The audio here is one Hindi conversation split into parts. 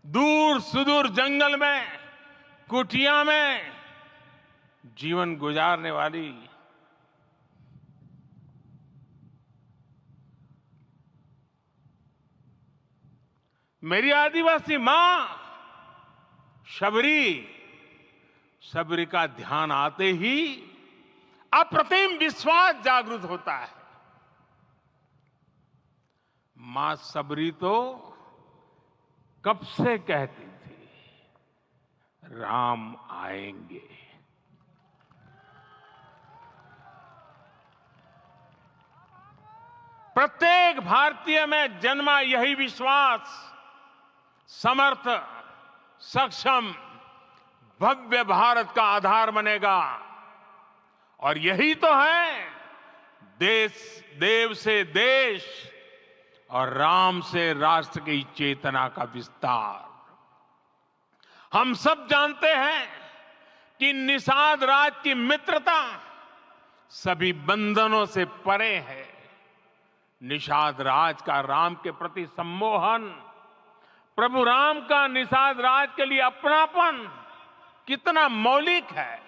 दूर सुदूर जंगल में, कुटिया में जीवन गुजारने वाली मेरी आदिवासी मां शबरी का ध्यान आते ही अप्रतिम विश्वास जागृत होता है। मां शबरी तो कब से कहती थी, राम आएंगे। प्रत्येक भारतीय में जन्मा यही विश्वास समर्थ, सक्षम, भव्य भारत का आधार बनेगा। और यही तो है देव से देश और राम से राष्ट्र की चेतना का विस्तार। हम सब जानते हैं कि निषाद राज की मित्रता सभी बंधनों से परे है। निषाद राज का राम के प्रति सम्मोहन, प्रभु राम का निषाद राज के लिए अपनापन कितना मौलिक है।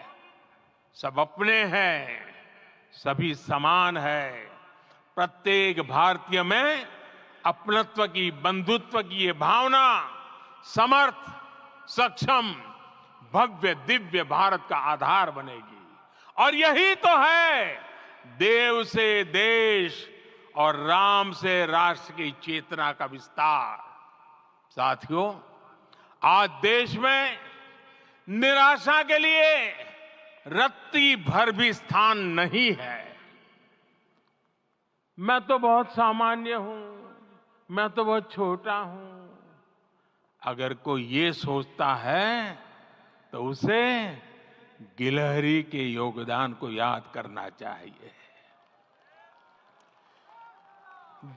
सब अपने हैं, सभी समान है। प्रत्येक भारतीय में अपनत्व की, बंधुत्व की ये भावना समर्थ, सक्षम, भव्य, दिव्य भारत का आधार बनेगी। और यही तो है देव से देश और राम से राष्ट्र की चेतना का विस्तार। साथियों, आज देश में निराशा के लिए रत्ती भर भी स्थान नहीं है। मैं तो बहुत सामान्य हूं, मैं तो बहुत छोटा हूं। अगर कोई ये सोचता है तो उसे गिलहरी के योगदान को याद करना चाहिए।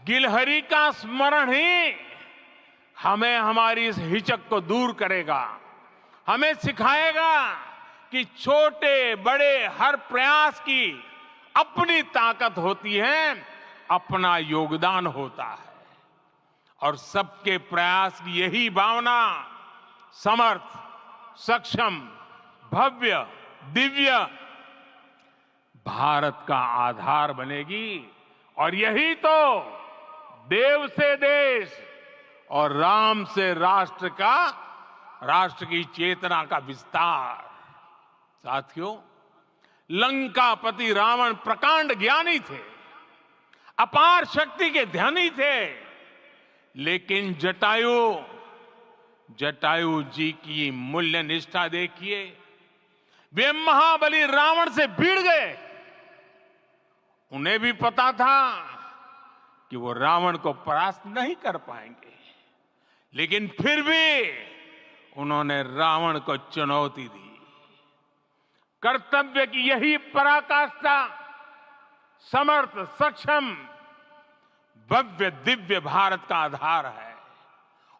गिलहरी का स्मरण ही हमें हमारी इस हिचक को दूर करेगा, हमें सिखाएगा कि छोटे बड़े हर प्रयास की अपनी ताकत होती है, अपना योगदान होता है। और सबके प्रयास की यही भावना समर्थ, सक्षम, भव्य, दिव्य भारत का आधार बनेगी। और यही तो देव से देश और राम से राष्ट्र की चेतना का विस्तार। साथियों, लंकापति रावण प्रकांड ज्ञानी थे, अपार शक्ति के धनी थे, लेकिन जटायु जी की मूल्य निष्ठा देखिए। वे महाबली रावण से भिड़ गए। उन्हें भी पता था कि वो रावण को परास्त नहीं कर पाएंगे, लेकिन फिर भी उन्होंने रावण को चुनौती दी। कर्तव्य की यही पराकाष्ठा समर्थ, सक्षम, भव्य, दिव्य भारत का आधार है।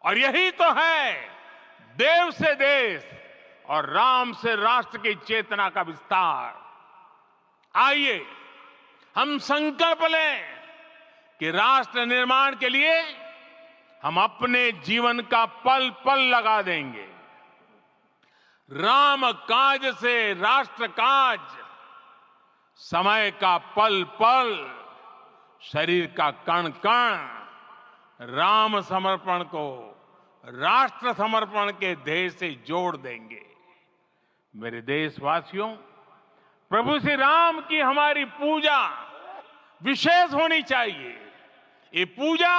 और यही तो है देव से देश और राम से राष्ट्र की चेतना का विस्तार। आइए हम संकल्प लें कि राष्ट्र निर्माण के लिए हम अपने जीवन का पल पल लगा देंगे। राम काज से राष्ट्र काज, समय का पल पल, शरीर का कण कण राम समर्पण को राष्ट्र समर्पण के ध्येय से जोड़ देंगे। मेरे देशवासियों, प्रभु श्री राम की हमारी पूजा विशेष होनी चाहिए। ये पूजा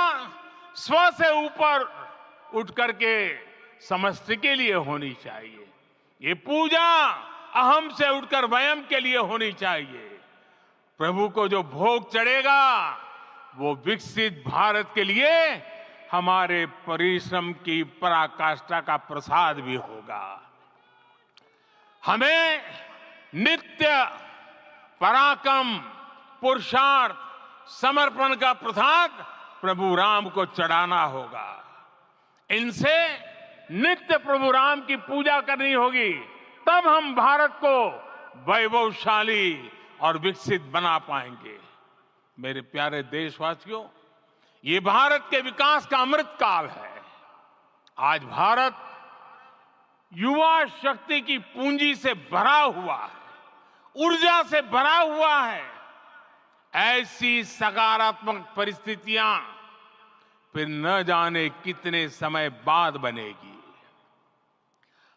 स्व से ऊपर उठ करके समष्टि के लिए होनी चाहिए। ये पूजा अहम से उठकर वयम के लिए होनी चाहिए। प्रभु को जो भोग चढ़ेगा वो विकसित भारत के लिए हमारे परिश्रम की पराकाष्ठा का प्रसाद भी होगा। हमें नित्य पराक्रम, पुरुषार्थ, समर्पण का प्रसाद प्रभु राम को चढ़ाना होगा। इनसे नित्य प्रभु राम की पूजा करनी होगी, तब हम भारत को वैभवशाली और विकसित बना पाएंगे। मेरे प्यारे देशवासियों, ये भारत के विकास का अमृत काल है। आज भारत युवा शक्ति की पूंजी से भरा हुआ है, ऊर्जा से भरा हुआ है। ऐसी सकारात्मक परिस्थितियां फिर न जाने कितने समय बाद बनेगी।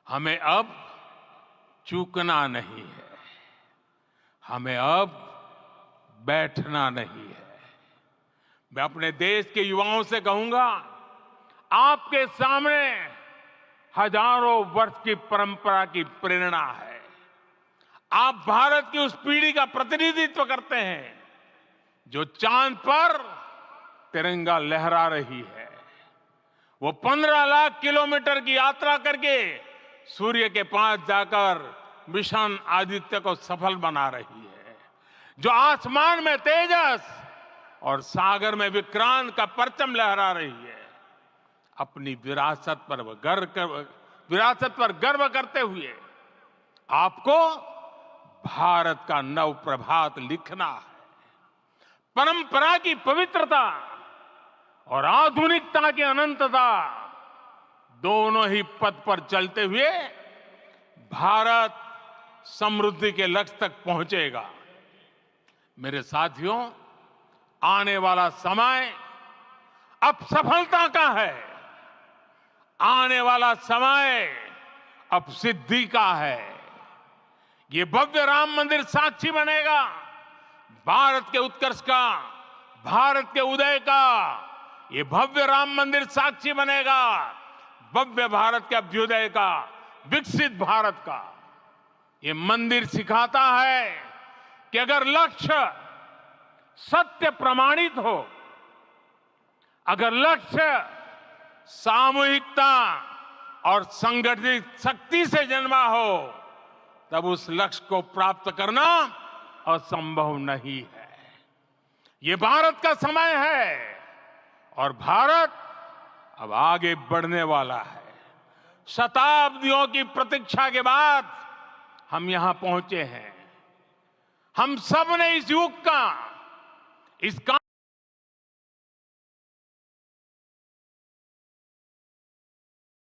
हमें अब चूकना नहीं है, हमें अब बैठना नहीं है। मैं अपने देश के युवाओं से कहूंगा, आपके सामने हजारों वर्ष की परंपरा की प्रेरणा है। आप भारत की उस पीढ़ी का प्रतिनिधित्व करते हैं जो चांद पर तिरंगा लहरा रही है। वो 15 लाख किलोमीटर की यात्रा करके सूर्य के पास जाकर मिशन आदित्य को सफल बना रही है। जो आसमान में तेजस और सागर में विक्रांत का परचम लहरा रही है। अपनी विरासत पर गर्व करते हुए आपको भारत का नव प्रभात लिखना है। परंपरा की पवित्रता और आधुनिकता की अनंतता दोनों ही पथ पर चलते हुए भारत समृद्धि के लक्ष्य तक पहुंचेगा। मेरे साथियों, आने वाला समय अब सफलता का है। आने वाला समय अब सिद्धि का है। ये भव्य राम मंदिर साक्षी बनेगा भारत के उत्कर्ष का, भारत के उदय का। ये भव्य राम मंदिर साक्षी बनेगा भव्य भारत के अभ्युदय का, विकसित भारत का। ये मंदिर सिखाता है कि अगर लक्ष्य सत्य प्रमाणित हो, अगर लक्ष्य सामूहिकता और संगठित शक्ति से जन्मा हो, तब उस लक्ष्य को प्राप्त करना असंभव नहीं है। ये भारत का समय है और भारत अब आगे बढ़ने वाला है। शताब्दियों की प्रतीक्षा के बाद हम यहां पहुंचे हैं। हम सब ने इस युग का, इस